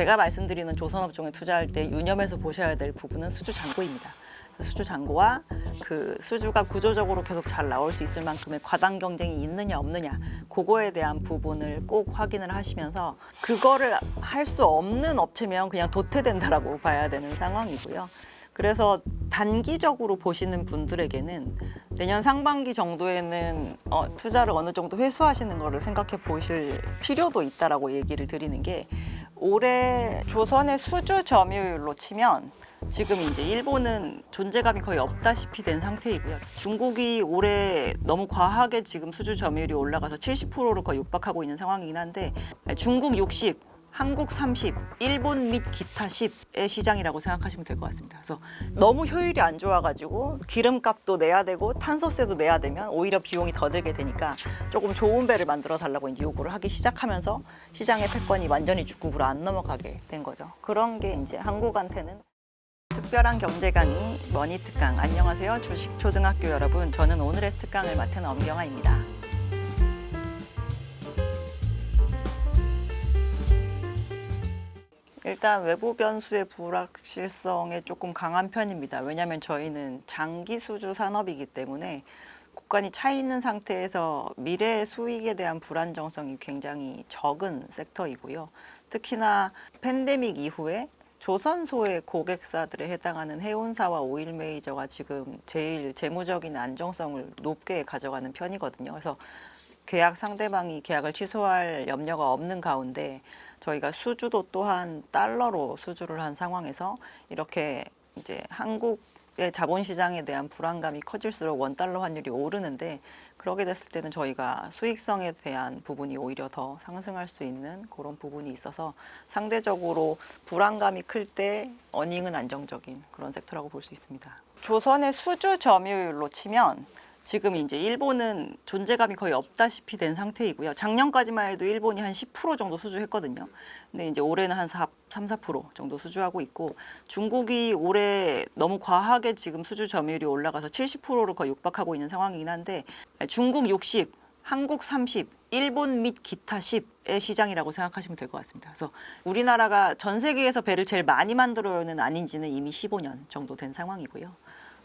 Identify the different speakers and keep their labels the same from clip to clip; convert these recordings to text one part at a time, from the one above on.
Speaker 1: 제가 말씀드리는 조선업종에 투자할 때 유념해서 보셔야 될 부분은 수주 잔고입니다. 수주 잔고와 그 수주가 구조적으로 계속 잘 나올 수 있을 만큼의 과당 경쟁이 있느냐 없느냐 그거에 대한 부분을 꼭 확인을 하시면서 그거를 할 수 없는 업체면 그냥 도태된다라고 봐야 되는 상황이고요. 그래서 단기적으로 보시는 분들에게는 내년 상반기 정도에는 투자를 어느 정도 회수하시는 거를 생각해 보실 필요도 있다라고 얘기를 드리는 게 올해 조선의 수주 점유율로 치면 지금 이제 일본은 존재감이 거의 없다시피 된 상태이고요. 중국이 올해 너무 과하게 지금 수주 점유율이 올라가서 70%를 거의 육박하고 있는 상황이긴 한데 중국 60, 한국 30, 일본 및 기타 10의 시장이라고 생각하시면 될 것 같습니다. 그래서 너무 효율이 안 좋아가지고 기름값도 내야 되고 탄소세도 내야 되면 오히려 비용이 더 들게 되니까 조금 좋은 배를 만들어 달라고 이제 요구를 하기 시작하면서 시장의 패권이 완전히 중국으로 안 넘어가게 된 거죠. 그런 게 이제 한국한테는 특별한 경제 강의 머니 특강. 안녕하세요, 주식초등학교 여러분. 저는 오늘의 특강을 맡은 엄경아입니다. 일단 외부 변수의 불확실성에 조금 강한 편입니다. 왜냐하면 저희는 장기 수주 산업이기 때문에 국간이 차 있는 상태에서 미래 수익에 대한 불안정성이 굉장히 적은 섹터이고요. 특히나 팬데믹 이후에 조선소의 고객사들에 해당하는 해운사와 오일 메이저가 지금 제일 재무적인 안정성을 높게 가져가는 편이거든요. 그래서 계약 상대방이 계약을 취소할 염려가 없는 가운데 저희가 수주도 또한 달러로 수주를 한 상황에서 이렇게 이제 한국의 자본시장에 대한 불안감이 커질수록 원달러 환율이 오르는데 그러게 됐을 때는 저희가 수익성에 대한 부분이 오히려 더 상승할 수 있는 그런 부분이 있어서 상대적으로 불안감이 클 때 어닝은 안정적인 그런 섹터라고 볼 수 있습니다. 조선의 수주 점유율로 치면 지금 이제 일본은 존재감이 거의 없다시피 된 상태이고요. 작년까지만 해도 일본이 한 10% 정도 수주했거든요. 근데 이제 올해는 한 3, 4% 정도 수주하고 있고 중국이 올해 너무 과하게 지금 수주 점유율이 올라가서 70%를 거의 육박하고 있는 상황이긴 한데 중국 60, 한국 30, 일본 및 기타 10의 시장이라고 생각하시면 될 것 같습니다. 그래서 우리나라가 전 세계에서 배를 제일 많이 만들어는 아닌지는 이미 15년 정도 된 상황이고요.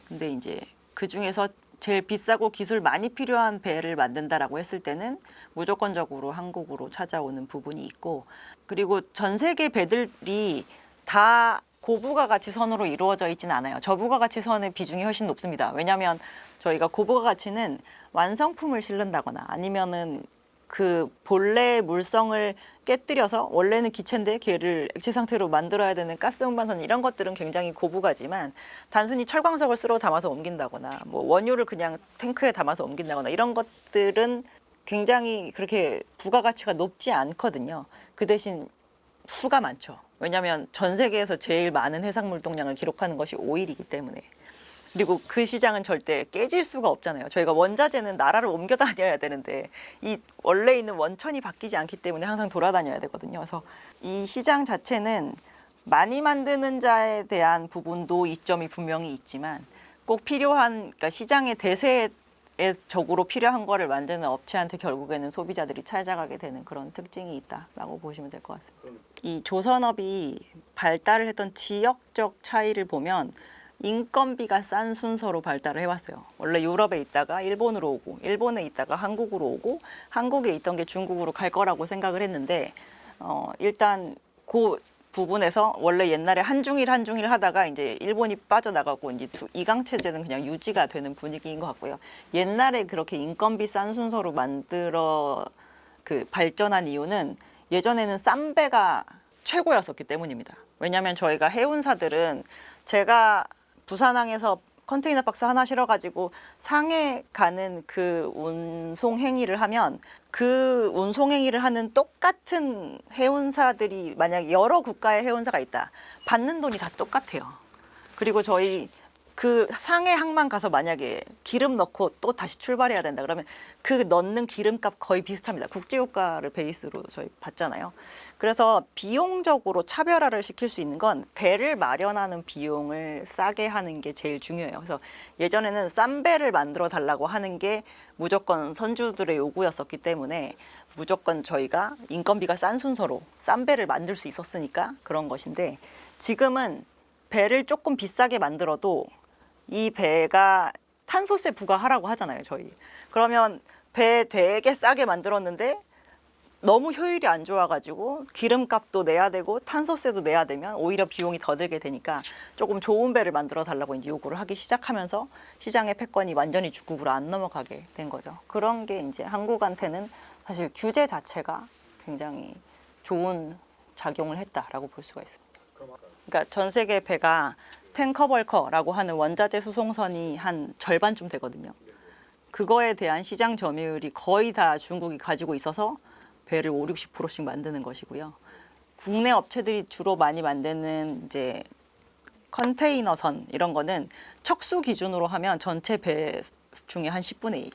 Speaker 1: 근데 이제 그 중에서 제일 비싸고 기술 많이 필요한 배를 만든다라고 했을 때는 무조건적으로 한국으로 찾아오는 부분이 있고 그리고 전 세계 배들이 다 고부가 가치선으로 이루어져 있지는 않아요. 저부가 가치선의 비중이 훨씬 높습니다. 왜냐하면 저희가 고부가 가치는 완성품을 실른다거나 아니면은 그 본래의 물성을 깨뜨려서 원래는 기체인데 걔를 액체 상태로 만들어야 되는 가스 운반선 이런 것들은 굉장히 고부가지만 단순히 철광석을 쓸어 담아서 옮긴다거나 뭐 원유를 그냥 탱크에 담아서 옮긴다거나 이런 것들은 굉장히 그렇게 부가가치가 높지 않거든요. 그 대신 수가 많죠. 왜냐하면 전 세계에서 제일 많은 해상물 동량을 기록하는 것이 오일이기 때문에. 그리고 그 시장은 절대 깨질 수가 없잖아요. 저희가 원자재는 나라를 옮겨 다녀야 되는데 이 원래 있는 원천이 바뀌지 않기 때문에 항상 돌아다녀야 되거든요. 그래서 이 시장 자체는 많이 만드는 자에 대한 부분도 이점이 분명히 있지만 꼭 필요한 그러니까 시장의 대세에 적으로 필요한 거를 만드는 업체한테 결국에는 소비자들이 찾아가게 되는 그런 특징이 있다라고 보시면 될 것 같습니다. 이 조선업이 발달을 했던 지역적 차이를 보면 인건비가 싼 순서로 발달을 해왔어요. 원래 유럽에 있다가 일본으로 오고 일본에 있다가 한국으로 오고 한국에 있던 게 중국으로 갈 거라고 생각을 했는데 일단 그 부분에서 원래 옛날에 한중일 하다가 이제 일본이 빠져나가고 이제 이강 체제는 그냥 유지가 되는 분위기인 것 같고요. 옛날에 그렇게 인건비 싼 순서로 만들어 발전한 이유는 예전에는 싼 배가 최고였었기 때문입니다. 왜냐하면 저희가 해운사들은 제가 부산항에서 컨테이너 박스 하나 실어가지고 상해 가는 그 운송 행위를 하면 그 운송 행위를 하는 똑같은 해운사들이 만약 여러 국가의 해운사가 있다. 받는 돈이 다 똑같아요. 그리고 저희 그 상해 항만 가서 만약에 기름 넣고 또 다시 출발해야 된다 그러면 그 넣는 기름값 거의 비슷합니다. 국제유가를 베이스로 저희 받잖아요. 그래서 비용적으로 차별화를 시킬 수 있는 건 배를 마련하는 비용을 싸게 하는 게 제일 중요해요. 그래서 예전에는 싼 배를 만들어 달라고 하는 게 무조건 선주들의 요구였었기 때문에 무조건 저희가 인건비가 싼 순서로 싼 배를 만들 수 있었으니까 그런 것인데, 지금은 배를 조금 비싸게 만들어도 이 배가 탄소세 부과하라고 하잖아요, 저희. 그러면 배 되게 싸게 만들었는데 너무 효율이 안 좋아가지고 기름값도 내야 되고 탄소세도 내야 되면 오히려 비용이 더 들게 되니까 조금 좋은 배를 만들어 달라고 이제 요구를 하기 시작하면서 시장의 패권이 완전히 중국으로 안 넘어가게 된 거죠. 그런 게 이제 한국한테는 사실 규제 자체가 굉장히 좋은 작용을 했다라고 볼 수가 있습니다. 그러니까 전 세계 배가 탱커벌커라고 하는 원자재 수송선이 한 절반쯤 되거든요. 그거에 대한 시장 점유율이 거의 다 중국이 가지고 있어서 배를 5, 60%씩 만드는 것이고요. 국내 업체들이 주로 많이 만드는 이제 컨테이너선 이런 거는 척수 기준으로 하면 전체 배 중에 한 10분의 1.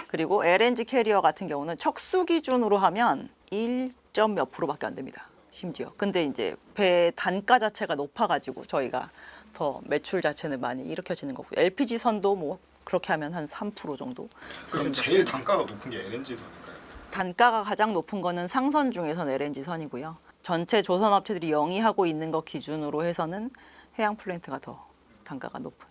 Speaker 1: 그리고 LNG 캐리어 같은 경우는 척수 기준으로 하면 1점 몇 %밖에 안 됩니다. 심지어. 근데 이제 배 단가 자체가 높아가지고 저희가 더 매출 자체는 많이 일으켜지는 거고, LPG 선도 뭐 그렇게 하면 한 3% 정도.
Speaker 2: 그럼 제일 단가가 높은 게 LNG 선인가요?
Speaker 1: 단가가 가장 높은 거는 상선 중에서는 LNG 선이고요. 전체 조선 업체들이 영위하고 있는 거 기준으로 해서는 해양 플랜트가 더 단가가 높은.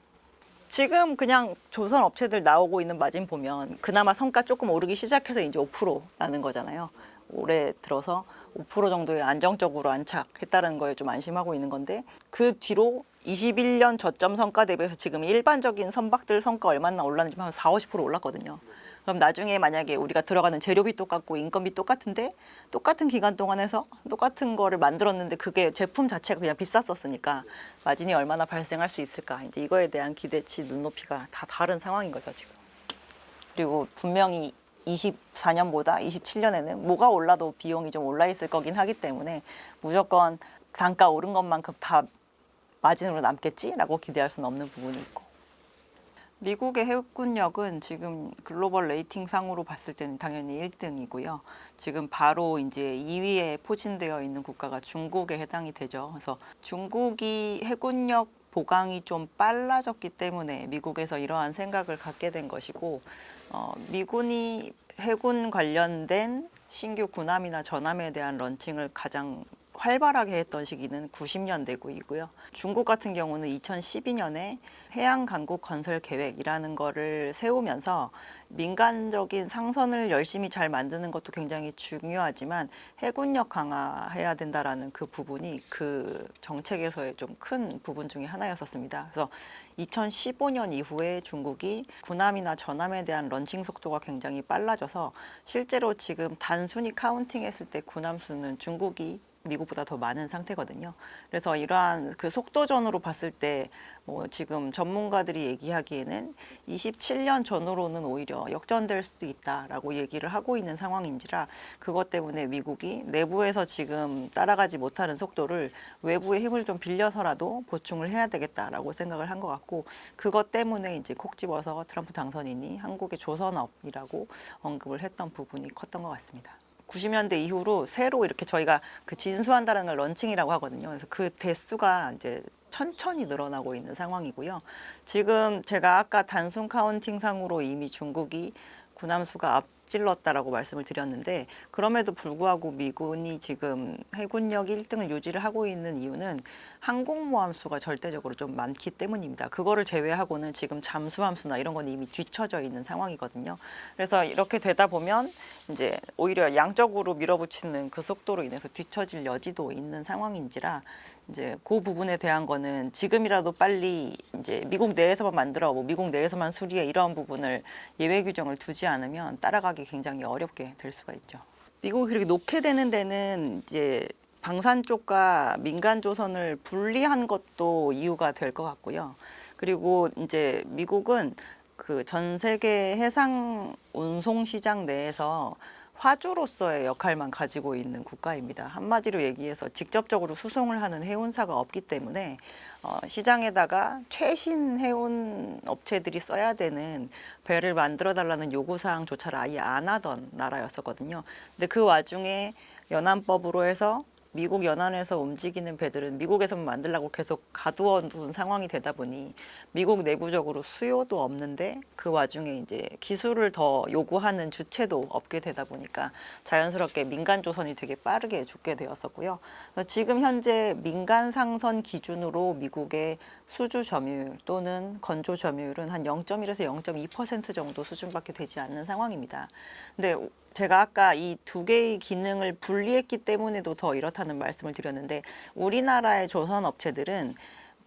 Speaker 1: 지금 그냥 조선 업체들 나오고 있는 마진 보면 그나마 성과 조금 오르기 시작해서 이제 5%라는 거잖아요. 올해 들어서 5% 정도에 안정적으로 안착했다는 거에 좀 안심하고 있는 건데, 그 뒤로 21년 저점 성과 대비해서 지금 일반적인 선박들 성과 얼마나 올랐는지 한 4, 50% 올랐거든요. 그럼 나중에 만약에 우리가 들어가는 재료비 똑같고 인건비 똑같은데 똑같은 기간 동안 해서 똑같은 거를 만들었는데 그게 제품 자체가 그냥 비쌌었으니까 마진이 얼마나 발생할 수 있을까, 이제 이거에 대한 기대치 눈높이가 다 다른 상황인 거죠 지금. 그리고 분명히 24년보다 27년에는 뭐가 올라도 비용이 좀 올라 있을 거긴 하기 때문에 무조건 단가 오른 것만큼 다 마진으로 남겠지라고 기대할 수는 없는 부분이 있고, 미국의 해군력은 지금 글로벌 레이팅 상으로 봤을 때는 당연히 1등이고요. 지금 바로 이제 2위에 포진되어 있는 국가가 중국에 해당이 되죠. 그래서 중국이 해군력 보강이 좀 빨라졌기 때문에 미국에서 이러한 생각을 갖게 된 것이고, 미군이 해군 관련된 신규 군함이나 전함에 대한 런칭을 가장 활발하게 했던 시기는 90년대이고요. 중국 같은 경우는 2012년에 해양 강국 건설 계획이라는 거를 세우면서 민간적인 상선을 열심히 잘 만드는 것도 굉장히 중요하지만 해군력 강화해야 된다라는 그 부분이 그 정책에서의 좀 큰 부분 중에 하나였었습니다. 그래서 2015년 이후에 중국이 군함이나 전함에 대한 런칭 속도가 굉장히 빨라져서 실제로 지금 단순히 카운팅했을 때 군함 수는 중국이 미국보다 더 많은 상태거든요. 그래서 이러한 그 속도전으로 봤을 때 뭐 지금 전문가들이 얘기하기에는 27년 전으로는 오히려 역전될 수도 있다라고 얘기를 하고 있는 상황인지라, 그것 때문에 미국이 내부에서 지금 따라가지 못하는 속도를 외부의 힘을 좀 빌려서라도 보충을 해야 되겠다라고 생각을 한 것 같고, 그것 때문에 이제 콕 집어서 트럼프 당선인이 한국의 조선업이라고 언급을 했던 부분이 컸던 것 같습니다. 90년대 이후로 새로 이렇게 저희가 그 진수한다는 걸 런칭이라고 하거든요. 그래서 그 대수가 이제 천천히 늘어나고 있는 상황이고요. 지금 제가 아까 단순 카운팅 상으로 이미 중국이 군함 수가 앞질렀다라고 말씀을 드렸는데, 그럼에도 불구하고 미군이 지금 해군력 1등을 유지를 하고 있는 이유는 항공모함 수가 절대적으로 좀 많기 때문입니다. 그거를 제외하고는 지금 잠수함 수나 이런 건 이미 뒤처져 있는 상황이거든요. 그래서 이렇게 되다 보면 이제 오히려 양적으로 밀어붙이는 그 속도로 인해서 뒤처질 여지도 있는 상황인지라, 이제 그 부분에 대한 거는 지금이라도 빨리 이제 미국 내에서만 만들어 뭐 미국 내에서만 수리해 이런 부분을 예외 규정을 두지 않으면 따라가기 굉장히 어렵게 될 수가 있죠. 미국이 그렇게 놓게 되는 데는 이제 방산 쪽과 민간 조선을 분리한 것도 이유가 될 것 같고요. 그리고 이제 미국은 그 전 세계 해상 운송 시장 내에서 화주로서의 역할만 가지고 있는 국가입니다. 한마디로 얘기해서 직접적으로 수송을 하는 해운사가 없기 때문에 시장에다가 최신 해운 업체들이 써야 되는 배를 만들어 달라는 요구사항조차를 아예 안 하던 나라였었거든요. 근데 그 와중에 연안법으로 해서 미국 연안에서 움직이는 배들은 미국에서만 만들려고 계속 가두어 둔 상황이 되다 보니 미국 내부적으로 수요도 없는데 그 와중에 이제 기술을 더 요구하는 주체도 없게 되다 보니까 자연스럽게 민간 조선이 되게 빠르게 죽게 되었었고요. 그래서 지금 현재 민간 상선 기준으로 미국의 수주 점유율 또는 건조 점유율은 한 0.1에서 0.2% 정도 수준밖에 되지 않는 상황입니다. 근데 제가 아까 이 두 개의 기능을 분리했기 때문에도 더 이렇다는 말씀을 드렸는데 우리나라의 조선 업체들은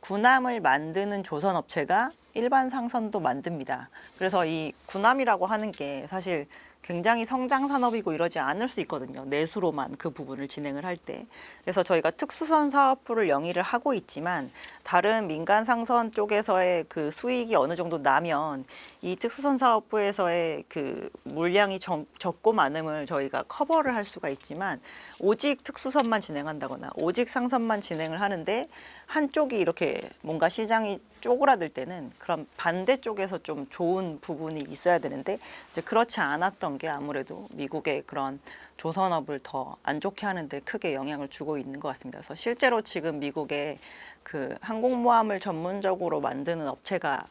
Speaker 1: 군함을 만드는 조선 업체가 일반 상선도 만듭니다. 그래서 이 군함이라고 하는 게 사실 굉장히 성장 산업이고 이러지 않을 수 있거든요. 내수로만 그 부분을 진행을 할 때. 그래서 저희가 특수선 사업부를 영위를 하고 있지만 다른 민간 상선 쪽에서의 그 수익이 어느 정도 나면 이 특수선 사업부에서의 그 물량이 적고 많음을 저희가 커버를 할 수가 있지만 오직 특수선만 진행한다거나 오직 상선만 진행을 하는데 한쪽이 이렇게 뭔가 시장이 쪼그라들 때는 그럼 반대쪽에서 좀 좋은 부분이 있어야 되는데 이제 그렇지 않았던 게 아무래도 미국의 그런 조선업을 더 안 좋게 하는데 크게 영향을 주고 있는 것 같습니다. 그래서 실제로 지금 미국의 그 항공모함을 전문적으로 만드는 업체가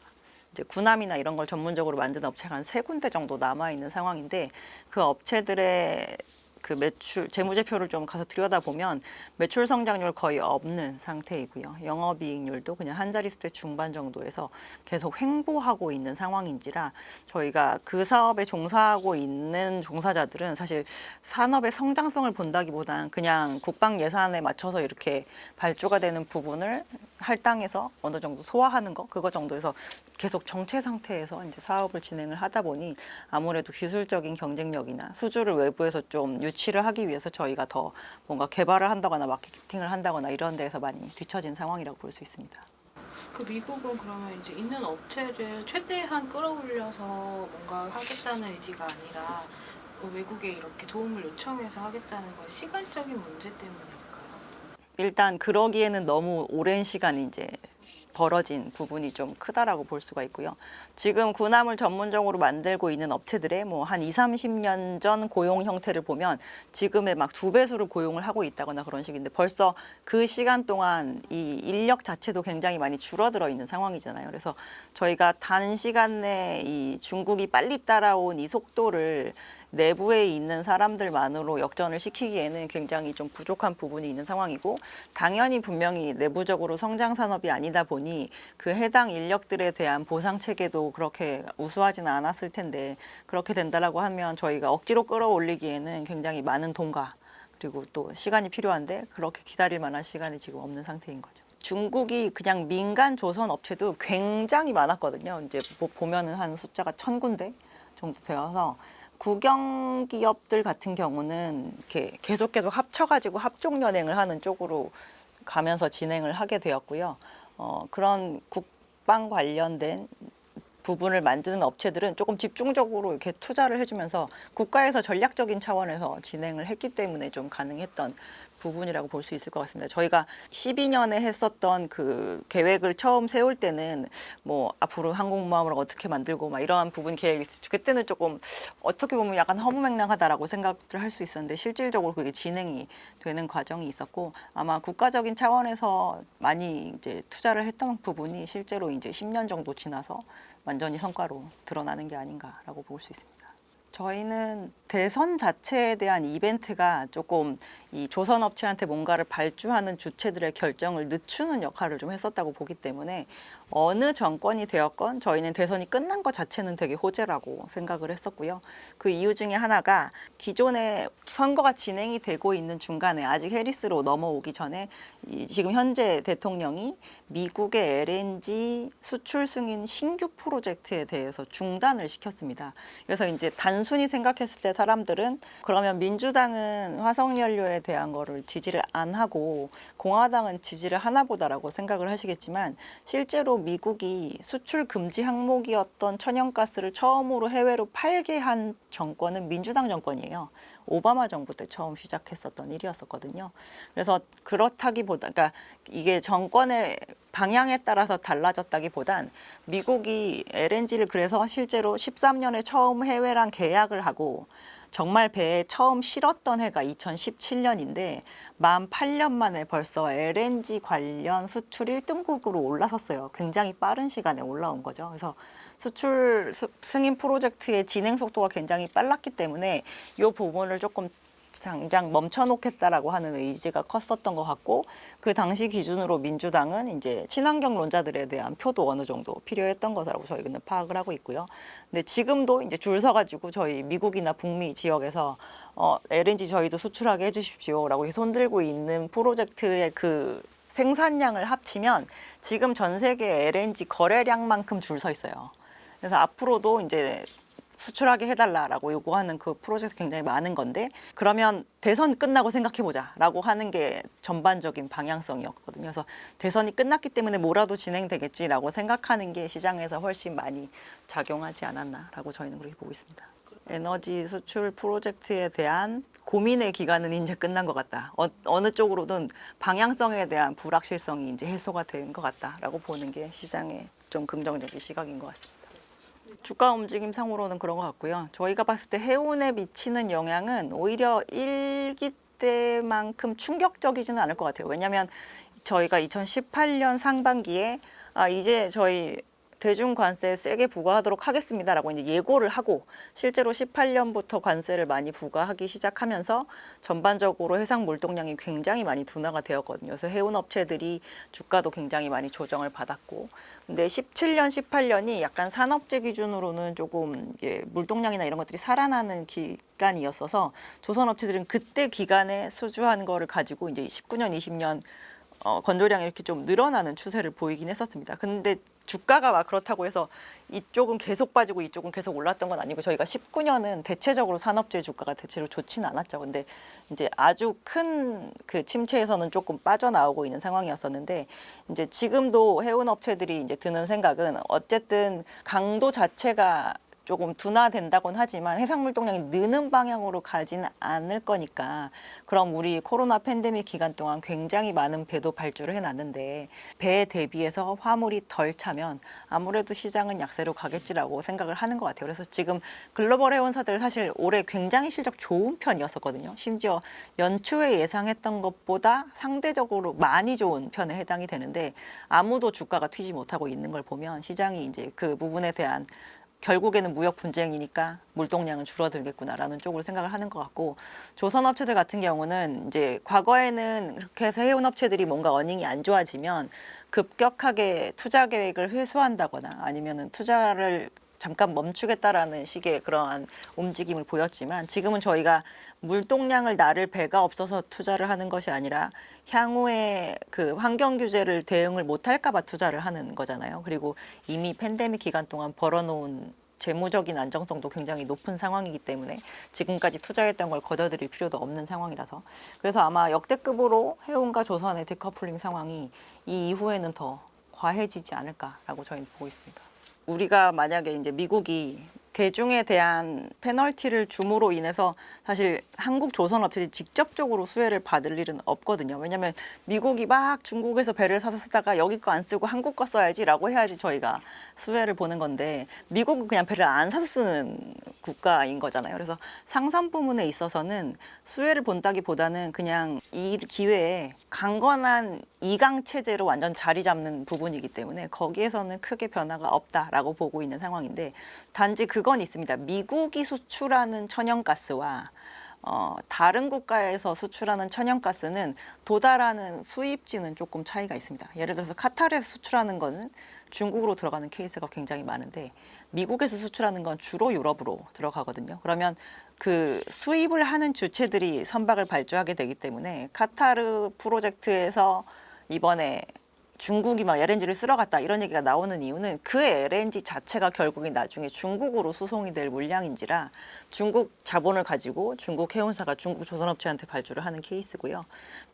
Speaker 1: 이제 군함이나 이런 걸 전문적으로 만드는 업체가 한 3군데 정도 남아 있는 상황인데 그 업체들의 그 매출 재무제표를 좀 가서 들여다보면 매출 성장률 거의 없는 상태이고요. 영업이익률도 그냥 한 자릿수 중반 정도에서 계속 횡보하고 있는 상황인지라 저희가 그 사업에 종사하고 있는 종사자들은 사실 산업의 성장성을 본다기보다는 그냥 국방 예산에 맞춰서 이렇게 발주가 되는 부분을 할당해서 어느 정도 소화하는 거 그거 정도에서 계속 정체 상태에서 이제 사업을 진행을 하다 보니 아무래도 기술적인 경쟁력이나 수주를 외부에서 좀 유치를 하기 위해서 저희가 더 뭔가 개발을 한다거나 마케팅을 한다거나 이런 데에서 많이 뒤처진 상황이라고 볼 수 있습니다.
Speaker 3: 그 미국은 그러면 이제 있는 업체를 최대한 끌어올려서 뭔가 하겠다는 의지가 아니라 뭐 외국에 이렇게 도움을 요청해서 하겠다는 건 시간적인 문제 때문일까요?
Speaker 1: 일단 그러기에는 너무 오랜 시간이 이제 벌어진 부분이 좀 크다라고 볼 수가 있고요. 지금 군함을 전문적으로 만들고 있는 업체들의 뭐 한 20, 30년 전 고용 형태를 보면 지금의 막 2배수를 고용을 하고 있다거나 그런 식인데 벌써 그 시간 동안 이 인력 자체도 굉장히 많이 줄어들어 있는 상황이잖아요. 그래서 저희가 단시간 내에 이 중국이 빨리 따라온 이 속도를 내부에 있는 사람들만으로 역전을 시키기에는 굉장히 좀 부족한 부분이 있는 상황이고 당연히 분명히 내부적으로 성장 산업이 아니다 보니 그 해당 인력들에 대한 보상 체계도 그렇게 우수하지는 않았을 텐데 그렇게 된다라고 하면 저희가 억지로 끌어올리기에는 굉장히 많은 돈과 그리고 또 시간이 필요한데 그렇게 기다릴 만한 시간이 지금 없는 상태인 거죠. 중국이 그냥 민간 조선 업체도 굉장히 많았거든요. 이제 보면은 한 숫자가 1,000군데 정도 되어서 국영 기업들 같은 경우는 이렇게 계속 합쳐가지고 합종 연행을 하는 쪽으로 가면서 진행을 하게 되었고요. 그런 국방 관련된 부분을 만드는 업체들은 조금 집중적으로 이렇게 투자를 해주면서 국가에서 전략적인 차원에서 진행을 했기 때문에 좀 가능했던 부분이라고 볼 수 있을 것 같습니다. 저희가 12년에 했었던 그 계획을 처음 세울 때는 뭐 앞으로 항공모함을 어떻게 만들고 막 이러한 부분 계획이 그때는 조금 어떻게 보면 약간 허무맹랑하다라고 생각을 할 수 있었는데 실질적으로 그게 진행이 되는 과정이 있었고 아마 국가적인 차원에서 많이 이제 투자를 했던 부분이 실제로 이제 10년 정도 지나서 완전히 성과로 드러나는 게 아닌가라고 볼 수 있습니다. 저희는 대선 자체에 대한 이벤트가 조금 이 조선 업체한테 뭔가를 발주하는 주체들의 결정을 늦추는 역할을 좀 했었다고 보기 때문에 어느 정권이 되었건 저희는 대선이 끝난 것 자체는 되게 호재라고 생각을 했었고요. 그 이유 중에 하나가 기존에 선거가 진행이 되고 있는 중간에 아직 해리스로 넘어오기 전에 지금 현재 대통령이 미국의 LNG 수출 승인 신규 프로젝트에 대해서 중단을 시켰습니다. 그래서 이제 단순 단순히 생각했을 때 사람들은 그러면 민주당은 화석연료에 대한 거를 지지를 안 하고 공화당은 지지를 하나 보다라고 생각을 하시겠지만 실제로 미국이 수출 금지 항목이었던 천연가스를 처음으로 해외로 팔게 한 정권은 민주당 정권이에요. 오바마 정부 때 처음 시작했었던 일이었었거든요. 그래서 그렇다기보다, 그러니까 이게 정권의 방향에 따라서 달라졌다기보단 미국이 LNG를 그래서 실제로 13년에 처음 해외랑 계약을 하고 정말 배에 처음 실었던 해가 2017년인데 만 8년 만에 벌써 LNG 관련 수출 1등국으로 올라섰어요. 굉장히 빠른 시간에 올라온 거죠. 그래서 수출 승인 프로젝트의 진행 속도가 굉장히 빨랐기 때문에 이 부분을 조금 당장 멈춰놓겠다라고 하는 의지가 컸었던 것 같고 그 당시 기준으로 민주당은 이제 친환경론자들에 대한 표도 어느 정도 필요했던 것이라고 저희는 파악을 하고 있고요. 근데 지금도 이제 줄 서가지고 저희 미국이나 북미 지역에서 LNG 저희도 수출하게 해주십시오라고 손들고 있는 프로젝트의 그 생산량을 합치면 지금 전 세계 LNG 거래량만큼 줄 서 있어요. 그래서 앞으로도 이제 수출하게 해달라라고 요구하는 그 프로젝트 굉장히 많은 건데 그러면 대선 끝나고 생각해보자라고 하는 게 전반적인 방향성이었거든요. 그래서 대선이 끝났기 때문에 뭐라도 진행되겠지라고 생각하는 게 시장에서 훨씬 많이 작용하지 않았나라고 저희는 그렇게 보고 있습니다. 에너지 수출 프로젝트에 대한 고민의 기간은 이제 끝난 것 같다. 어느 쪽으로든 방향성에 대한 불확실성이 이제 해소가 된 것 같다라고 보는 게 시장의 좀 긍정적인 시각인 것 같습니다. 주가 움직임 상으로는 그런 것 같고요. 저희가 봤을 때 해운에 미치는 영향은 오히려 1기 때만큼 충격적이지는 않을 것 같아요. 왜냐하면 저희가 2018년 상반기에 이제 저희 대중관세 세게 부과하도록 하겠습니다라고 이제 예고를 하고 실제로 18년부터 관세를 많이 부과하기 시작하면서 전반적으로 해상 물동량이 굉장히 많이 둔화가 되었거든요. 그래서 해운 업체들이 주가도 굉장히 많이 조정을 받았고, 근데 17년, 18년이 약간 산업재 기준으로는 조금 물동량이나 이런 것들이 살아나는 기간이었어서 조선 업체들은 그때 기간에 수주한 거를 가지고 이제 19년, 20년 건조량이 이렇게 좀 늘어나는 추세를 보이긴 했었습니다. 근데 주가가 막 그렇다고 해서 이쪽은 계속 빠지고 이쪽은 계속 올랐던 건 아니고 저희가 19년은 대체적으로 산업재 주가가 대체로 좋지는 않았죠. 근데 이제 아주 큰 그 침체에서는 조금 빠져나오고 있는 상황이었었는데 이제 지금도 해운 업체들이 이제 드는 생각은 어쨌든 강도 자체가 조금 둔화된다곤 하지만 해상물 동량이 느는 방향으로 가지는 않을 거니까 그럼 우리 코로나 팬데믹 기간 동안 굉장히 많은 배도 발주를 해놨는데 배에 대비해서 화물이 덜 차면 아무래도 시장은 약세로 가겠지라고 생각을 하는 것 같아요. 그래서 지금 글로벌 해운사들 사실 올해 굉장히 실적 좋은 편이었었거든요. 심지어 연초에 예상했던 것보다 상대적으로 많이 좋은 편에 해당이 되는데 아무도 주가가 튀지 못하고 있는 걸 보면 시장이 이제 그 부분에 대한 결국에는 무역 분쟁이니까 물동량은 줄어들겠구나라는 쪽으로 생각을 하는 것 같고 조선업체들 같은 경우는 이제 과거에는 그렇게 해서 해운업체들이 뭔가 어닝이 안 좋아지면 급격하게 투자 계획을 회수한다거나 아니면은 투자를 잠깐 멈추겠다라는 식의 그러한 움직임을 보였지만 지금은 저희가 물동량을 나를 배가 없어서 투자를 하는 것이 아니라 향후에 그 환경 규제를 대응을 못할까 봐 투자를 하는 거잖아요. 그리고 이미 팬데믹 기간 동안 벌어놓은 재무적인 안정성도 굉장히 높은 상황이기 때문에 지금까지 투자했던 걸 걷어들일 필요도 없는 상황이라서 그래서 아마 역대급으로 해운과 조선의 디커플링 상황이 이 이후에는 더 과해지지 않을까라고 저희는 보고 있습니다. 우리가 만약에 이제 미국이 대중에 대한 페널티를 줌으로 인해서 사실 한국 조선업체들이 직접적으로 수혜를 받을 일은 없거든요. 왜냐하면 미국이 막 중국에서 배를 사서 쓰다가 여기 거 안 쓰고 한국 거 써야지라고 해야지 저희가 수혜를 보는 건데 미국은 그냥 배를 안 사서 쓰는 국가인 거잖아요. 그래서 상선 부문에 있어서는 수혜를 본다기보다는 그냥 이 기회에 강건한 이강 체제로 완전 자리 잡는 부분이기 때문에 거기에서는 크게 변화가 없다라고 보고 있는 상황인데 단지 그건 있습니다. 미국이 수출하는 천연가스와 다른 국가에서 수출하는 천연가스는 도달하는 수입지는 조금 차이가 있습니다. 예를 들어서 카타르에서 수출하는 거는 중국으로 들어가는 케이스가 굉장히 많은데 미국에서 수출하는 건 주로 유럽으로 들어가거든요. 그러면 그 수입을 하는 주체들이 선박을 발주하게 되기 때문에 카타르 프로젝트에서 이번에 중국이 막 LNG를 쓸어 갔다 이런 얘기가 나오는 이유는 그 LNG 자체가 결국에 나중에 중국으로 수송이 될 물량인지라 중국 자본을 가지고 중국 해운사가 중국 조선업체한테 발주를 하는 케이스고요.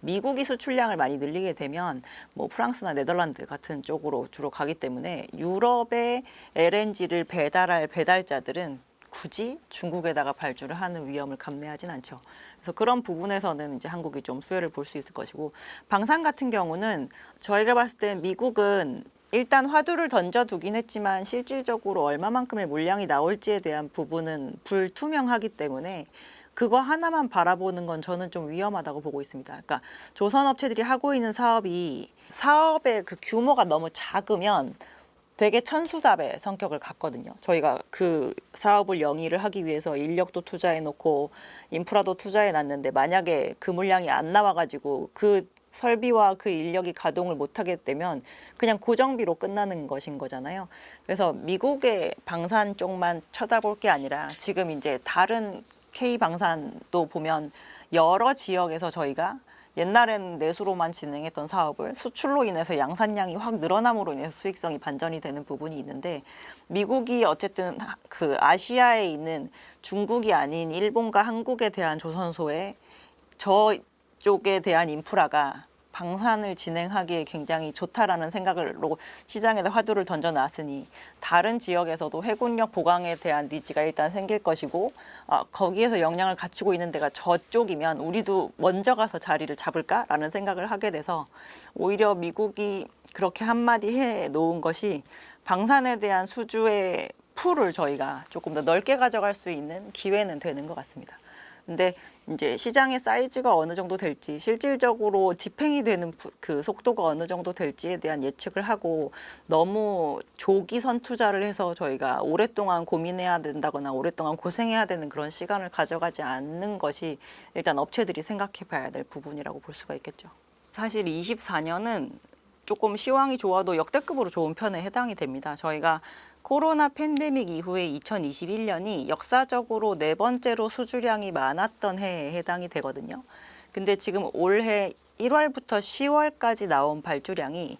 Speaker 1: 미국이 수출량을 많이 늘리게 되면 뭐 프랑스나 네덜란드 같은 쪽으로 주로 가기 때문에 유럽에 LNG를 배달할 배달자들은 굳이 중국에다가 발주를 하는 위험을 감내하진 않죠. 그래서 그런 부분에서는 이제 한국이 좀 수혜를 볼 수 있을 것이고, 방산 같은 경우는 저희가 봤을 때 미국은 일단 화두를 던져두긴 했지만 실질적으로 얼마만큼의 물량이 나올지에 대한 부분은 불투명하기 때문에 그거 하나만 바라보는 건 저는 좀 위험하다고 보고 있습니다. 그러니까 조선업체들이 하고 있는 사업의 그 규모가 너무 작으면 되게 천수답의 성격을 갖거든요. 저희가 그 사업을 영위를 하기 위해서 인력도 투자해 놓고 인프라도 투자해 놨는데 만약에 그 물량이 안 나와가지고 그 설비와 그 인력이 가동을 못하게 되면 그냥 고정비로 끝나는 것인 거잖아요. 그래서 미국의 방산 쪽만 쳐다볼 게 아니라 지금 이제 다른 K 방산도 보면 여러 지역에서 저희가 옛날에는 내수로만 진행했던 사업을 수출로 인해서 양산량이 확 늘어남으로 인해서 수익성이 반전이 되는 부분이 있는데, 미국이 어쨌든 그 아시아에 있는 중국이 아닌 일본과 한국에 대한 조선소에 저쪽에 대한 인프라가 방산을 진행하기에 굉장히 좋다라는 생각으로 시장에다 화두를 던져놨으니 다른 지역에서도 해군력 보강에 대한 니즈가 일단 생길 것이고, 거기에서 역량을 갖추고 있는 데가 저쪽이면 우리도 먼저 가서 자리를 잡을까라는 생각을 하게 돼서 오히려 미국이 그렇게 한마디 해 놓은 것이 방산에 대한 수주의 풀을 저희가 조금 더 넓게 가져갈 수 있는 기회는 되는 것 같습니다. 근데 이제 시장의 사이즈가 어느 정도 될지, 실질적으로 집행이 되는 그 속도가 어느 정도 될지에 대한 예측을 하고 너무 조기 선투자를 해서 저희가 오랫동안 고민해야 된다거나 오랫동안 고생해야 되는 그런 시간을 가져가지 않는 것이 일단 업체들이 생각해 봐야 될 부분이라고 볼 수가 있겠죠. 사실 24년은 조금 시황이 좋아도 역대급으로 좋은 편에 해당이 됩니다. 저희가 코로나 팬데믹 이후에 2021년이 역사적으로 네 번째로 수주량이 많았던 해에 해당이 되거든요. 근데 지금 올해 1월부터 10월까지 나온 발주량이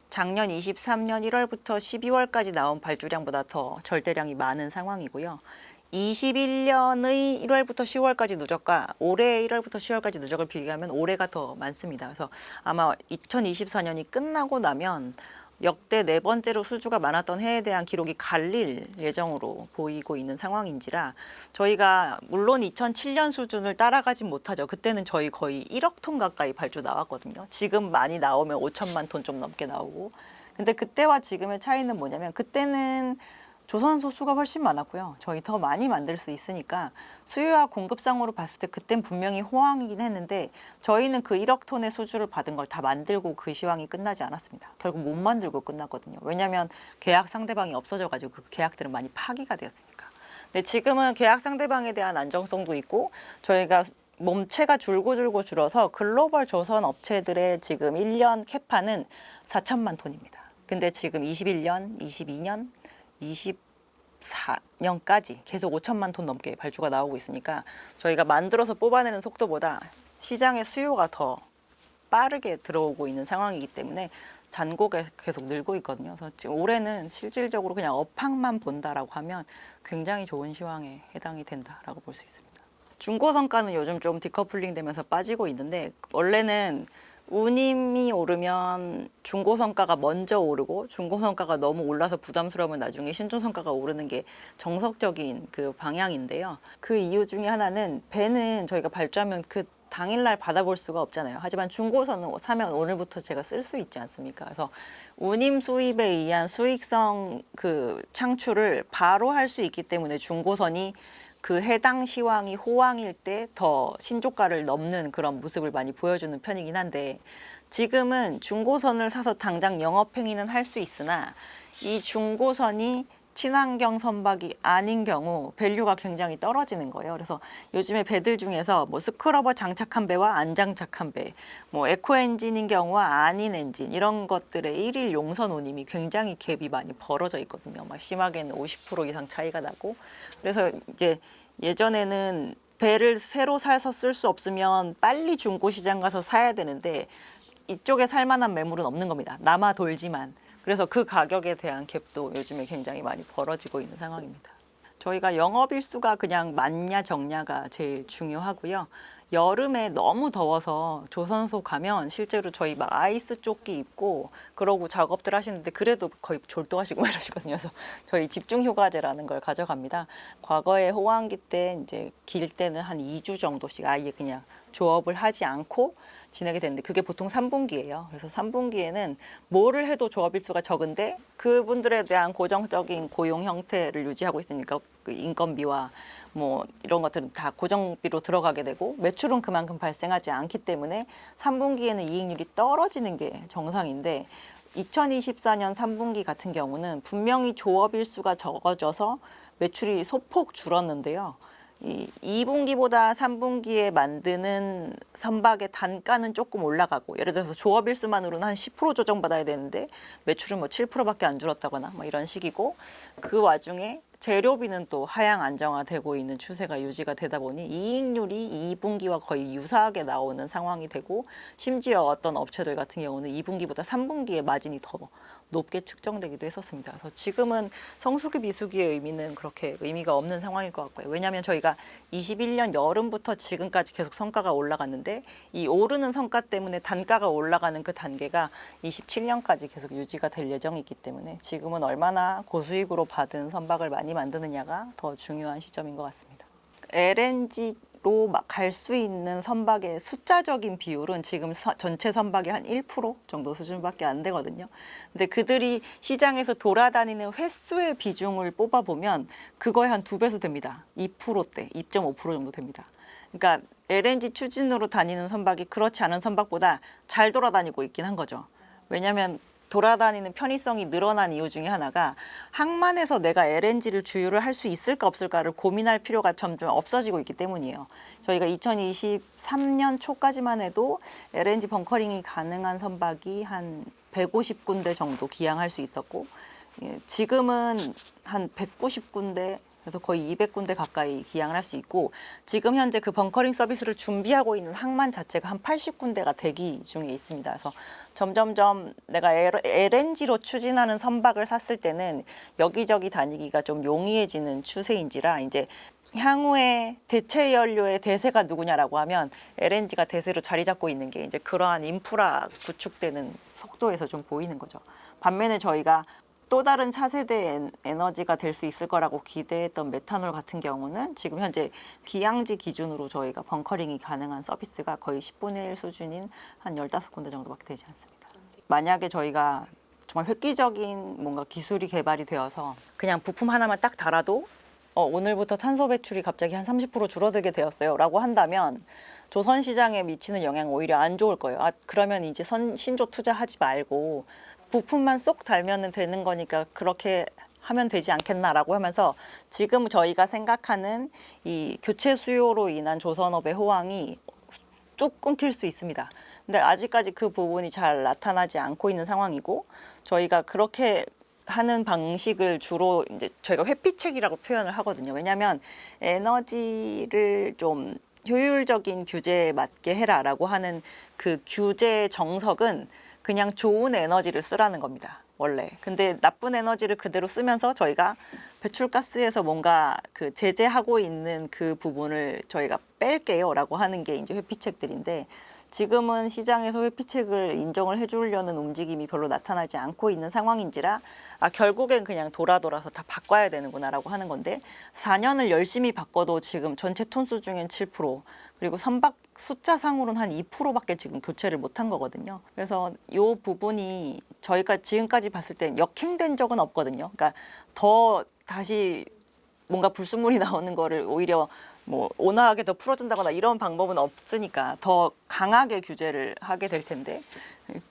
Speaker 1: 작년 23년 1월부터 12월까지 나온 발주량보다 더 절대량이 많은 상황이고요. 21년의 1월부터 10월까지 누적과 올해의 1월부터 10월까지 누적을 비교하면 올해가 더 많습니다. 그래서 아마 2024년이 끝나고 나면 역대 네 번째로 수주가 많았던 해에 대한 기록이 갈릴 예정으로 보이고 있는 상황인지라 저희가 물론 2007년 수준을 따라가진 못하죠. 그때는 저희 거의 1억 톤 가까이 발주 나왔거든요. 지금 많이 나오면 5천만 톤 좀 넘게 나오고. 근데 그때와 지금의 차이는 뭐냐면 그때는 조선소 수가 훨씬 많았고요. 저희 더 많이 만들 수 있으니까 수요와 공급상으로 봤을 때 그땐 분명히 호황이긴 했는데 저희는 그 1억 톤의 수주를 받은 걸 다 만들고 그 시황이 끝나지 않았습니다. 결국 못 만들고 끝났거든요. 왜냐하면 계약 상대방이 없어져가지고 그 계약들은 많이 파기가 되었으니까. 근데 지금은 계약 상대방에 대한 안정성도 있고 저희가 몸체가 줄고 줄어서 글로벌 조선 업체들의 지금 1년 캐파는 4천만 톤입니다. 근데 지금 21년, 22년, 24년까지 계속 5천만 톤 넘게 발주가 나오고 있으니까 저희가 만들어서 뽑아내는 속도보다 시장의 수요가 더 빠르게 들어오고 있는 상황이기 때문에 잔고가 계속 늘고 있거든요. 그래서 지금 올해는 실질적으로 그냥 업황만 본다라고 하면 굉장히 좋은 시황에 해당이 된다라고 볼 수 있습니다. 중고성가는 요즘 좀 디커플링 되면서 빠지고 있는데 원래는 운임이 오르면 중고성가가 먼저 오르고 중고성가가 너무 올라서 부담스러우면 나중에 신중성가가 오르는 게 정석적인 그 방향인데요. 그 이유 중에 하나는 배는 저희가 발주하면 그 당일날 받아볼 수가 없잖아요. 하지만 중고선은 사면 오늘부터 제가 쓸 수 있지 않습니까? 그래서 운임 수입에 의한 수익성 그 창출을 바로 할 수 있기 때문에 중고선이 그 해당 시황이 호황일 때 더 신조가를 넘는 그런 모습을 많이 보여주는 편이긴 한데 지금은 중고선을 사서 당장 영업행위는 할 수 있으나 이 중고선이 친환경 선박이 아닌 경우 밸류가 굉장히 떨어지는 거예요. 그래서 요즘에 배들 중에서 뭐 스크러버 장착한 배와 안 장착한 배, 뭐 에코 엔진인 경우와 아닌 엔진 이런 것들의 1일 용선 운임이 굉장히 갭이 많이 벌어져 있거든요. 막 심하게는 50% 이상 차이가 나고 그래서 이제 예전에는 배를 새로 사서 쓸 수 없으면 빨리 중고 시장 가서 사야 되는데 이쪽에 살만한 매물은 없는 겁니다. 남아 돌지만. 그래서 그 가격에 대한 갭도 요즘에 굉장히 많이 벌어지고 있는 상황입니다. 저희가 영업일수가 그냥 많냐 적냐가 제일 중요하고요. 여름에 너무 더워서 조선소 가면 실제로 저희 막 아이스 조끼 입고 그러고 작업들 하시는데 그래도 거의 졸도하시고 이러시거든요. 그래서 저희 집중 휴가제라는 걸 가져갑니다. 과거에 호황기 때 이제 길 때는 한 2주 정도씩 아예 그냥 조업을 하지 않고 지내게 되는데 그게 보통 3분기예요. 그래서 3분기에는 뭐를 해도 조업일수가 적은데 그분들에 대한 고정적인 고용 형태를 유지하고 있으니까 그 인건비와 뭐 이런 것들은 다 고정비로 들어가게 되고 매출은 그만큼 발생하지 않기 때문에 3분기에는 이익률이 떨어지는 게 정상인데 2024년 3분기 같은 경우는 분명히 조업일수가 적어져서 매출이 소폭 줄었는데요. 이 2분기보다 3분기에 만드는 선박의 단가는 조금 올라가고 예를 들어서 조업일수만으로는 한 10% 조정받아야 되는데 매출은 뭐 7%밖에 안 줄었다거나 뭐 이런 식이고 그 와중에 재료비는 또 하향 안정화되고 있는 추세가 유지가 되다 보니 이익률이 2분기와 거의 유사하게 나오는 상황이 되고 심지어 어떤 업체들 같은 경우는 2분기보다 3분기에 마진이 더 높게 측정되기도 했었습니다. 그래서 지금은 성수기 비수기의 의미는 그렇게 의미가 없는 상황일 것 같고요. 왜냐하면 저희가 21년 여름부터 지금까지 계속 성과가 올라갔는데 이 오르는 성과 때문에 단가가 올라가는 그 단계가 27년까지 계속 유지가 될 예정이기 때문에 지금은 얼마나 고수익으로 받은 선박을 많이 만드느냐가 더 중요한 시점인 것 같습니다. LNG로 갈 수 있는 선박의 숫자적인 비율은 지금 전체 선박의 한 1% 정도 수준밖에 안 되거든요. 근데 그들이 시장에서 돌아다니는 횟수의 비중을 뽑아보면 그거의 한 2배수 됩니다. 2%대, 2.5% 정도 됩니다. 그러니까 LNG 추진으로 다니는 선박이 그렇지 않은 선박보다 잘 돌아다니고 있긴 한 거죠. 왜냐하면 돌아다니는 편의성이 늘어난 이유 중에 하나가 항만에서 내가 LNG를 주유를 할 수 있을까 없을까를 고민할 필요가 점점 없어지고 있기 때문이에요. 저희가 2023년 초까지만 해도 LNG 벙커링이 가능한 선박이 한 150군데 정도 기항할 수 있었고 지금은 한 190군데 그래서 거의 200군데 가까이 기항을 할 수 있고 지금 현재 그 벙커링 서비스를 준비하고 있는 항만 자체가 한 80군데가 대기 중에 있습니다. 그래서 점점점 내가 LNG로 추진하는 선박을 샀을 때는 여기저기 다니기가 좀 용이해지는 추세인지라 이제 향후에 대체 연료의 대세가 누구냐라고 하면 LNG가 대세로 자리 잡고 있는 게 이제 그러한 인프라 구축되는 속도에서 좀 보이는 거죠. 반면에 저희가 또 다른 차세대 에너지가 될 수 있을 거라고 기대했던 메탄올 같은 경우는 지금 현재 기항지 기준으로 저희가 벙커링이 가능한 서비스가 거의 10분의 1 수준인 한 15군데 정도밖에 되지 않습니다. 만약에 저희가 정말 획기적인 뭔가 기술이 개발이 되어서 그냥 부품 하나만 딱 달아도 오늘부터 탄소 배출이 갑자기 한 30% 줄어들게 되었어요 라고 한다면 조선 시장에 미치는 영향은 오히려 안 좋을 거예요. 그러면 이제 신조 투자하지 말고 부품만 쏙 달면 되는 거니까 그렇게 하면 되지 않겠나라고 하면서 지금 저희가 생각하는 이 교체 수요로 인한 조선업의 호황이 뚝 끊길 수 있습니다. 근데 아직까지 그 부분이 잘 나타나지 않고 있는 상황이고 저희가 그렇게 하는 방식을 주로 이제 저희가 회피책이라고 표현을 하거든요. 왜냐하면 에너지를 좀 효율적인 규제에 맞게 해라라고 하는 그 규제 정석은 그냥 좋은 에너지를 쓰라는 겁니다. 원래. 근데 나쁜 에너지를 그대로 쓰면서 저희가 배출가스에서 뭔가 그 제재하고 있는 그 부분을 저희가 뺄게요라고 하는 게 이제 회피책들인데 지금은 시장에서 회피책을 인정을 해주려는 움직임이 별로 나타나지 않고 있는 상황인지라 결국엔 그냥 돌아서 다 바꿔야 되는구나라고 하는 건데 4년을 열심히 바꿔도 지금 전체 톤수 중엔 7% 그리고 선박 숫자상으로는 한 2%밖에 지금 교체를 못한 거거든요. 그래서 이 부분이 저희가 지금까지 봤을 땐 역행된 적은 없거든요. 그러니까 더 다시 뭔가 불순물이 나오는 거를 오히려 뭐 온화하게 더 풀어준다거나 이런 방법은 없으니까 더 강하게 규제를 하게 될 텐데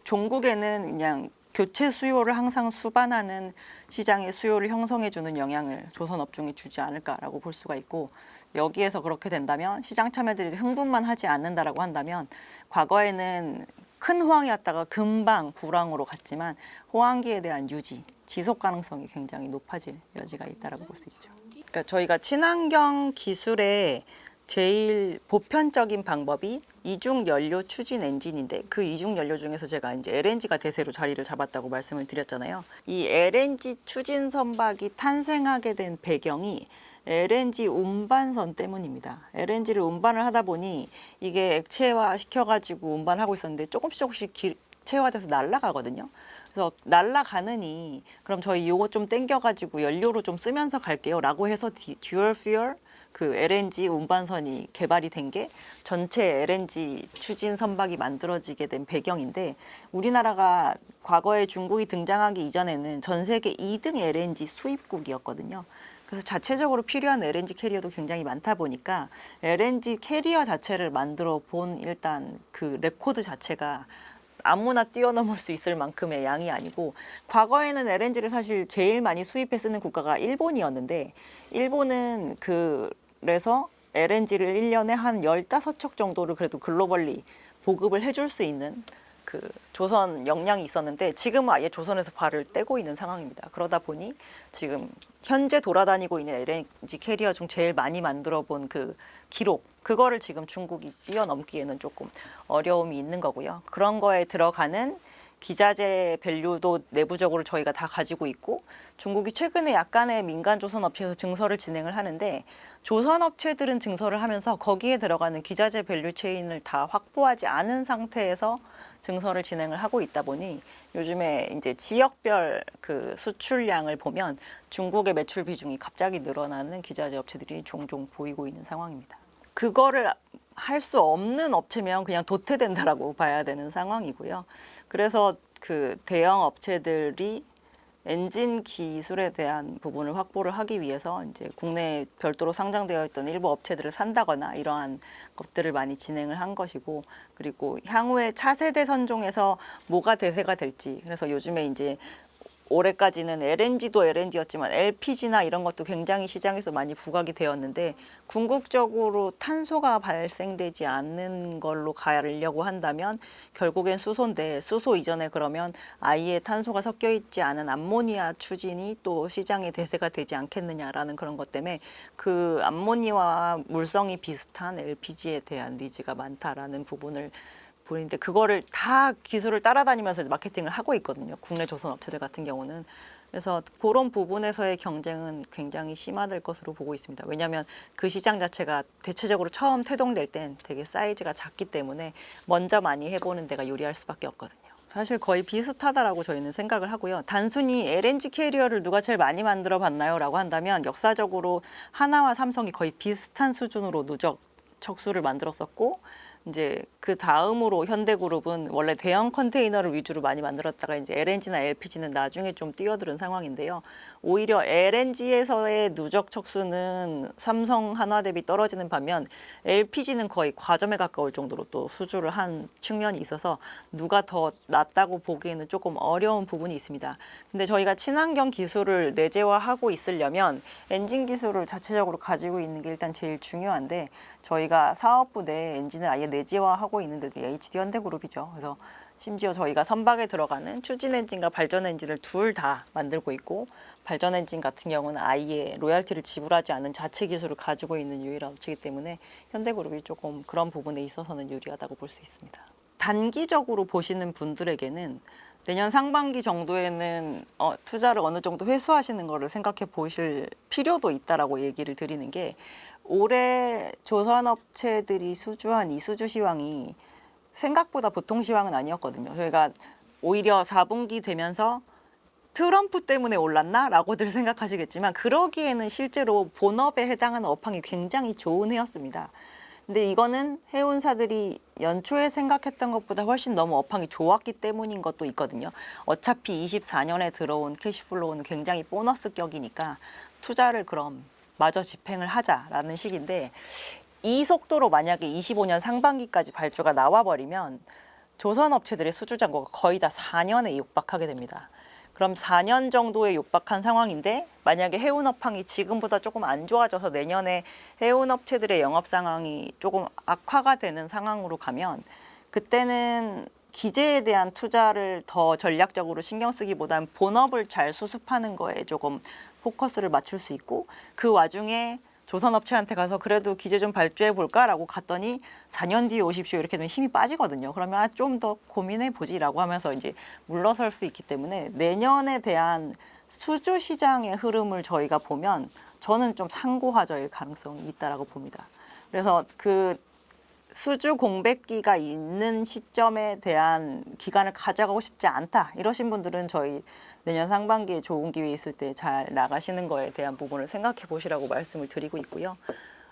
Speaker 1: 종국에는 그냥 교체 수요를 항상 수반하는 시장의 수요를 형성해주는 영향을 조선업종이 주지 않을까라고 볼 수가 있고 여기에서 그렇게 된다면 시장 참여들이 흥분만 하지 않는다라고 한다면 과거에는 큰 호황이었다가 금방 불황으로 갔지만 호황기에 대한 유지, 지속 가능성이 굉장히 높아질 여지가 있다라고 볼 수 있죠. 그러니까 저희가 친환경 기술에 제일 보편적인 방법이 이중 연료 추진 엔진인데 그 이중 연료 중에서 제가 이제 LNG가 대세로 자리를 잡았다고 말씀을 드렸잖아요. 이 LNG 추진 선박이 탄생하게 된 배경이 LNG 운반선 때문입니다. LNG를 운반을 하다 보니 이게 액체화 시켜가지고 운반하고 있었는데 조금씩 체화돼서 날아가거든요. 그래서 날아가느니 그럼 저희 요거 좀 땡겨가지고 연료로 좀 쓰면서 갈게요 라고 해서 듀얼 퓨얼 그 LNG 운반선이 개발이 된 게 전체 LNG 추진 선박이 만들어지게 된 배경인데 우리나라가 과거에 중국이 등장하기 이전에는 전 세계 2등 LNG 수입국이었거든요. 그래서 자체적으로 필요한 LNG 캐리어도 굉장히 많다 보니까 LNG 캐리어 자체를 만들어 본 일단 그 레코드 자체가 아무나 뛰어넘을 수 있을 만큼의 양이 아니고 과거에는 LNG를 사실 제일 많이 수입해 쓰는 국가가 일본이었는데 일본은 그래서 LNG를 1년에 한 15척 정도를 그래도 글로벌리 보급을 해줄 수 있는 그 조선 역량이 있었는데 지금은 아예 조선에서 발을 떼고 있는 상황입니다. 그러다 보니 지금 현재 돌아다니고 있는 LNG 캐리어 중 제일 많이 만들어 본 그 기록 그거를 지금 중국이 뛰어넘기에는 조금 어려움이 있는 거고요. 그런 거에 들어가는 기자재 밸류도 내부적으로 저희가 다 가지고 있고 중국이 최근에 약간의 민간 조선 업체에서 증설을 진행을 하는데 조선 업체들은 증설을 하면서 거기에 들어가는 기자재 밸류 체인을 다 확보하지 않은 상태에서 증설을 진행을 하고 있다 보니 요즘에 이제 지역별 그 수출량을 보면 중국의 매출 비중이 갑자기 늘어나는 기자재 업체들이 종종 보이고 있는 상황입니다. 그거를 할 수 없는 업체면 그냥 도태된다라고 봐야 되는 상황이고요. 그래서 그 대형 업체들이 엔진 기술에 대한 부분을 확보를 하기 위해서 이제 국내에 별도로 상장되어 있던 일부 업체들을 산다거나 이러한 것들을 많이 진행을 한 것이고 그리고 향후에 차세대 선종에서 뭐가 대세가 될지 그래서 요즘에 이제 올해까지는 LNG도 LNG였지만 LPG나 이런 것도 굉장히 시장에서 많이 부각이 되었는데 궁극적으로 탄소가 발생되지 않는 걸로 가려고 한다면 결국엔 수소인데 수소 이전에 그러면 아예 탄소가 섞여 있지 않은 암모니아 추진이 또 시장의 대세가 되지 않겠느냐라는 그런 것 때문에 그 암모니아와 물성이 비슷한 LPG에 대한 니즈가 많다라는 부분을 보이는데 그거를 다 기술을 따라다니면서 마케팅을 하고 있거든요. 국내 조선 업체들 같은 경우는. 그래서 그런 부분에서의 경쟁은 굉장히 심화될 것으로 보고 있습니다. 왜냐하면 그 시장 자체가 대체적으로 처음 태동될 땐 되게 사이즈가 작기 때문에 먼저 많이 해보는 데가 유리할 수밖에 없거든요. 사실 거의 비슷하다라고 저희는 생각을 하고요. 단순히 LNG 캐리어를 누가 제일 많이 만들어 봤나요? 라고 한다면 역사적으로 하나와 삼성이 거의 비슷한 수준으로 누적 척수를 만들었었고 이제 그 다음으로 현대그룹은 원래 대형 컨테이너를 위주로 많이 만들었다가 이제 LNG나 LPG는 나중에 좀 뛰어드는 상황인데요. 오히려 LNG에서의 누적 척수는 삼성 한화 대비 떨어지는 반면 LPG는 거의 과점에 가까울 정도로 또 수주를 한 측면이 있어서 누가 더 낫다고 보기에는 조금 어려운 부분이 있습니다. 근데 저희가 친환경 기술을 내재화하고 있으려면 엔진 기술을 자체적으로 가지고 있는 게 일단 제일 중요한데 저희가 사업부 내 엔진을 아예 내재화하고 있는 데도 HD 현대그룹이죠. 그래서 심지어 저희가 선박에 들어가는 추진 엔진과 발전 엔진을 둘 다 만들고 있고 발전 엔진 같은 경우는 아예 로열티를 지불하지 않는 자체 기술을 가지고 있는 유일한 업체이기 때문에 현대그룹이 조금 그런 부분에 있어서는 유리하다고 볼 수 있습니다. 단기적으로 보시는 분들에게는 내년 상반기 정도에는 투자를 어느 정도 회수하시는 거를 생각해 보실 필요도 있다라고 얘기를 드리는 게 올해 조선업체들이 수주한 이 수주 시황이 생각보다 보통 시황은 아니었거든요. 저희가 오히려 4분기 되면서 트럼프 때문에 올랐나? 라고들 생각하시겠지만 그러기에는 실제로 본업에 해당하는 업황이 굉장히 좋은 해였습니다. 근데 이거는 해운사들이 연초에 생각했던 것보다 훨씬 너무 업황이 좋았기 때문인 것도 있거든요. 어차피 24년에 들어온 캐시플로우는 굉장히 보너스격이니까 투자를 그럼 마저 집행을 하자라는 식인데 이 속도로 만약에 25년 상반기까지 발주가 나와버리면 조선업체들의 수주 잔고가 거의 다 4년에 육박하게 됩니다. 그럼 4년 정도에 육박한 상황인데 만약에 해운업황이 지금보다 조금 안 좋아져서 내년에 해운업체들의 영업 상황이 조금 악화가 되는 상황으로 가면 그때는 기재에 대한 투자를 더 전략적으로 신경 쓰기보다는 본업을 잘 수습하는 거에 조금 포커스를 맞출 수 있고 그 와중에 조선업체한테 가서 그래도 기재 좀 발주해 볼까라고 갔더니 4년 뒤에 오십시오 이렇게 되면 힘이 빠지거든요. 그러면 좀 더 고민해 보지라고 하면서 이제 물러설 수 있기 때문에 내년에 대한 수주 시장의 흐름을 저희가 보면 저는 좀 상고화적일 가능성이 있다라고 봅니다. 그래서 그 수주 공백기가 있는 시점에 대한 기간을 가져가고 싶지 않다 이러신 분들은 저희 내년 상반기에 좋은 기회 있을 때 잘 나가시는 거에 대한 부분을 생각해 보시라고 말씀을 드리고 있고요.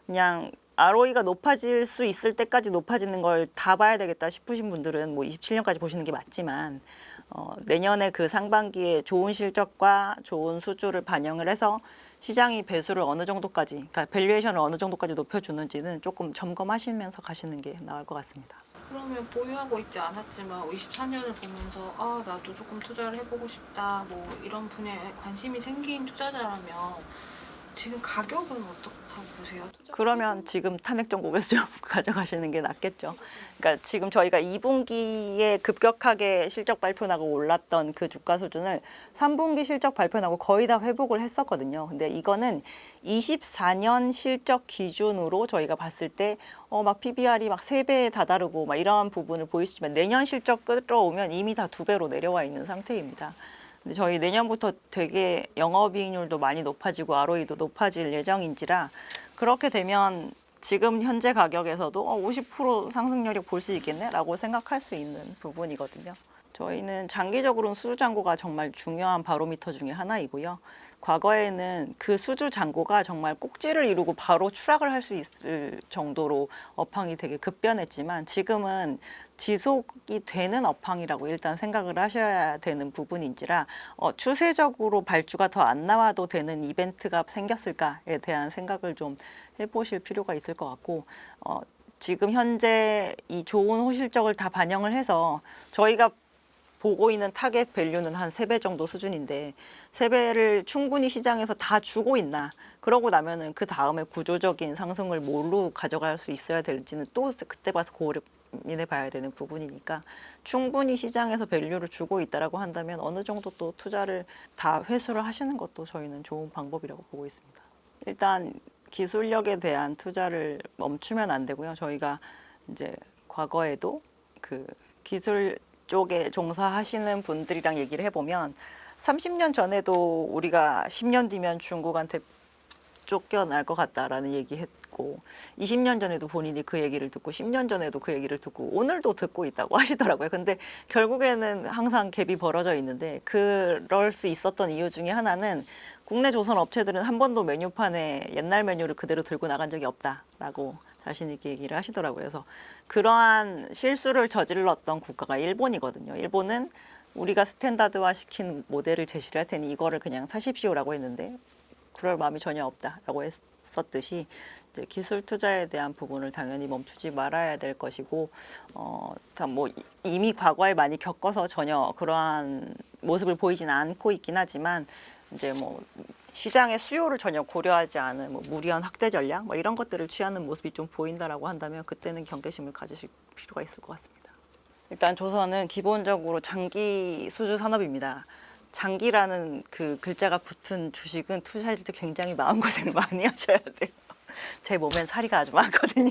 Speaker 1: 그냥 ROE가 높아질 수 있을 때까지 높아지는 걸 다 봐야 되겠다 싶으신 분들은 뭐 27년까지 보시는 게 맞지만 내년에 그 상반기에 좋은 실적과 좋은 수주를 반영을 해서 시장이 배수를 어느 정도까지, 그러니까 밸류에이션을 어느 정도까지 높여주는지는 조금 점검하시면서 가시는 게 나을 것 같습니다.
Speaker 3: 그러면 보유하고 있지 않았지만 24년을 보면서 아 나도 조금 투자를 해보고 싶다 뭐 이런 분야에 관심이 생긴 투자자라면 지금 가격은 어떻다고 보세요?
Speaker 1: 그러면 지금 탄핵 정국에서 좀 가져가시는 게 낫겠죠. 그러니까 지금 저희가 2분기에 급격하게 실적 발표 나고 올랐던 그 주가 수준을 3분기 실적 발표 나고 거의 다 회복을 했었거든요. 근데 이거는 24년 실적 기준으로 저희가 봤을 때 막 PBR이 막 3배에 다다르고 막 이러한 부분을 보이시지만 내년 실적 끌어오면 이미 다 2배로 내려와 있는 상태입니다. 근데 저희 내년부터 되게 영업이익률도 많이 높아지고 ROE도 높아질 예정인지라 그렇게 되면 지금 현재 가격에서도 50% 상승률이 볼 수 있겠네라고 생각할 수 있는 부분이거든요. 저희는 장기적으로는 수주 잔고가 정말 중요한 바로미터 중에 하나이고요. 과거에는 그 수주 잔고가 정말 꼭지를 이루고 바로 추락을 할 수 있을 정도로 업황이 되게 급변했지만 지금은 지속이 되는 업황이라고 일단 생각을 하셔야 되는 부분인지라 추세적으로 발주가 더 안 나와도 되는 이벤트가 생겼을까에 대한 생각을 좀 해보실 필요가 있을 것 같고 지금 현재 이 좋은 호실적을 다 반영을 해서 저희가 보고 있는 타겟 밸류는 한 3배 정도 수준인데 3배를 충분히 시장에서 다 주고 있나 그러고 나면은 그 다음에 구조적인 상승을 뭘로 가져갈 수 있어야 될지는 또 그때 봐서 고민해 봐야 되는 부분이니까 충분히 시장에서 밸류를 주고 있다라고 한다면 어느 정도 또 투자를 다 회수를 하시는 것도 저희는 좋은 방법이라고 보고 있습니다. 일단 기술력에 대한 투자를 멈추면 안 되고요. 저희가 이제 과거에도 그 기술 쪽에 종사하시는 분들이랑 얘기를 해보면 30년 전에도 우리가 10년 뒤면 중국한테 쫓겨날 것 같다라는 얘기했고 20년 전에도 본인이 그 얘기를 듣고 10년 전에도 그 얘기를 듣고 오늘도 듣고 있다고 하시더라고요. 근데 결국에는 항상 갭이 벌어져 있는데 그럴 수 있었던 이유 중에 하나는 국내 조선 업체들은 한 번도 메뉴판에 옛날 메뉴를 그대로 들고 나간 적이 없다라고 자신 있게 얘기를 하시더라고요. 그래서 그러한 실수를 저질렀던 국가가 일본이거든요. 일본은 우리가 스탠다드화 시킨 모델을 제시를 할 테니 이거를 그냥 사십시오라고 했는데 그럴 마음이 전혀 없다라고 했었듯이 이제 기술 투자에 대한 부분을 당연히 멈추지 말아야 될 것이고 뭐 이미 과거에 많이 겪어서 전혀 그러한 모습을 보이지는 않고 있긴 하지만 이제 뭐 시장의 수요를 전혀 고려하지 않은 뭐 무리한 확대 전략 뭐 이런 것들을 취하는 모습이 좀 보인다라고 한다면 그때는 경계심을 가지실 필요가 있을 것 같습니다. 일단 조선은 기본적으로 장기 수주 산업입니다. 장기라는 그 글자가 붙은 주식은 투자하실 때 굉장히 마음고생을 많이 하셔야 돼요. 제 몸엔 살이가 아주 많거든요.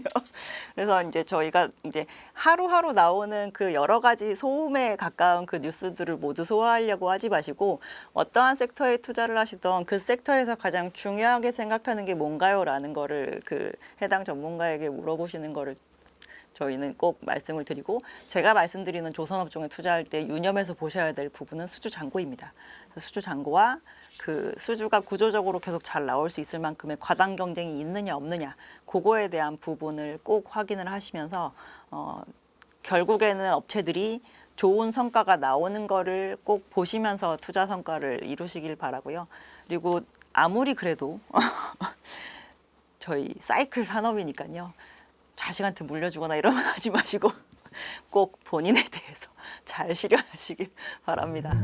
Speaker 1: 그래서 이제 저희가 이제 하루하루 나오는 그 여러 가지 소음에 가까운 그 뉴스들을 모두 소화하려고 하지 마시고 어떠한 섹터에 투자를 하시던 그 섹터에서 가장 중요하게 생각하는 게 뭔가요라는 거를 그 해당 전문가에게 물어보시는 거를 저희는 꼭 말씀을 드리고 제가 말씀드리는 조선업종에 투자할 때 유념해서 보셔야 될 부분은 수주 잔고입니다. 수주 잔고와 그 수주가 구조적으로 계속 잘 나올 수 있을 만큼의 과당 경쟁이 있느냐 없느냐 그거에 대한 부분을 꼭 확인을 하시면서 결국에는 업체들이 좋은 성과가 나오는 거를 꼭 보시면서 투자 성과를 이루시길 바라고요. 그리고 아무리 그래도 저희 사이클 산업이니까요. 자식한테 물려주거나 이러면 하지 마시고 꼭 본인에 대해서 잘 실현하시길 바랍니다.